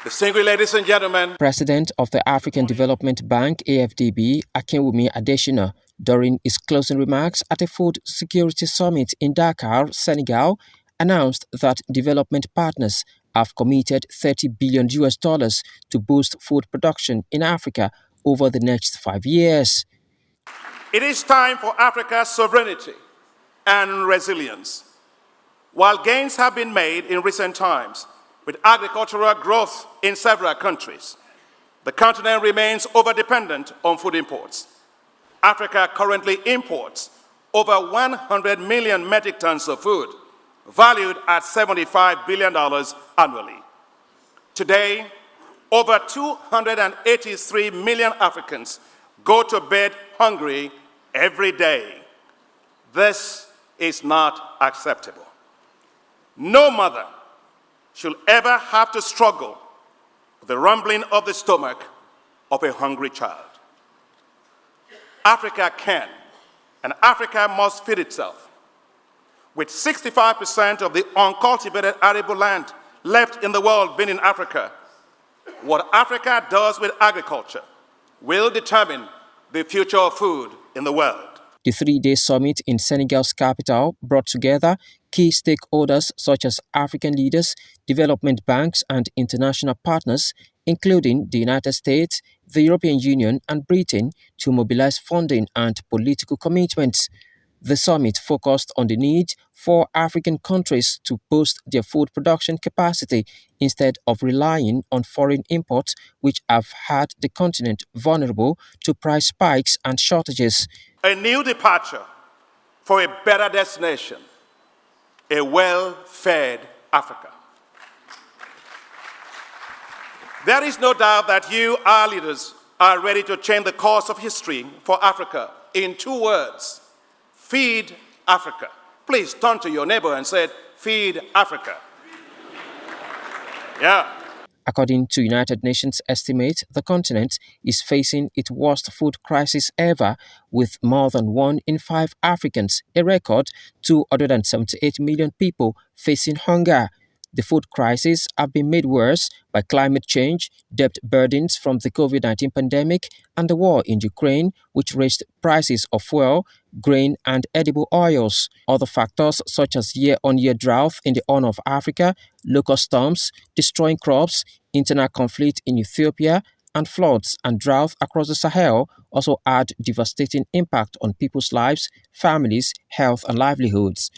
Distinguished ladies and gentlemen, President of the African Development Bank AfDB, Akinwunmi Adesina, during his closing remarks at a food security summit in Dakar, Senegal, announced that development partners have committed $30 billion to boost food production in Africa over the next 5 years. it is time for Africa's sovereignty and resilience. While gains have been made in recent times with agricultural growth in several countries, the continent remains overdependent on food imports. Africa currently imports over 100 million metric tons of food, valued at $75 billion annually. Today, over 283 million Africans go to bed hungry every day. This is not acceptable. No mother should ever have to struggle with the rumbling of the stomach of a hungry child. Africa can, and Africa must feed itself. With 65% of the uncultivated arable land left in the world being in Africa, what Africa does with agriculture will determine the future of food in the world. The three-day summit in Senegal's capital brought together key stakeholders such as African leaders, development banks, and international partners, including the United States, the European Union, and Britain, to mobilize funding and political commitments. The summit focused on the need for African countries to boost their food production capacity instead of relying on foreign imports, which have had the continent vulnerable to price spikes and shortages. A new departure for a better destination, a well-fed Africa. There is no doubt that you, our leaders, are ready to change the course of history for Africa in 2 words: feed Africa. Please turn to your neighbor and say, feed Africa. Yeah. According to United Nations estimates, the continent is facing its worst food crisis ever, with more than 1 in 5 Africans, a record 278 million people, facing hunger. The food crisis has been made worse by climate change, debt burdens from the COVID-19 pandemic, and the war in Ukraine, which raised prices of fuel, grain, and edible oils. Other factors such as year-on-year drought in the Horn of Africa, local storms destroying crops, internal conflict in Ethiopia, and floods and drought across the Sahel also had devastating impact on people's lives, families, health, and livelihoods.